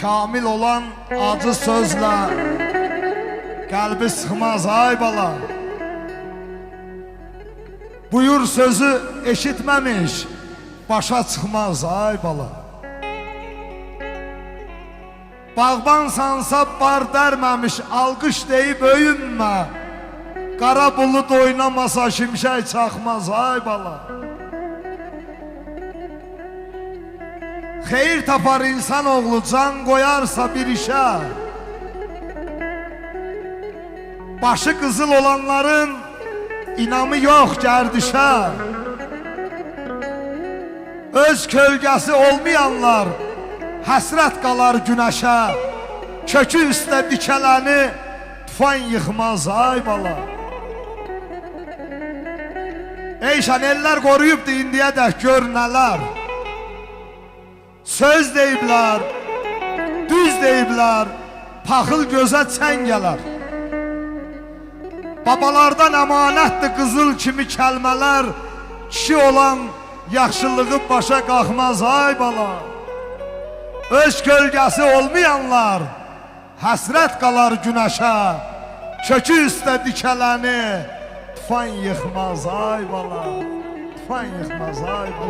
Kamil olan acı sözlə qəlbi sıxmaz ay bala. Buyur sözü eşitməmiş başa çıxmaz ay bala. Bağbansansa bar dərməmiş alqış deyib öyünmə. Qara bulud oynamasa şimşək çaxmaz ay bala. Xeyir tapar insanoğlu can qoyarsa bir işə. Başı qızıl olanların inamı yox gərdişə. Öz kölgəsi olmayanlar həsrət qalar günəşə. Kökü üstə dikələni tufan yıxmaz ay bala. Eyşan eller qoruyubdu indiyədək gör nələr. Söz deyiblər, düz deyiblər, paxıl gözə çən gələr. Babalardan əmanətdir qızıl kimi kəlmələr. Kişi olan yaxşılığı başa qalxmaz ay bala. Öz kölgəsi olmayanlar həsrət qalar günəşə. Kökü üstə dikələni tufan yıxmaz ay bala. Tufan yıxmaz ay bala.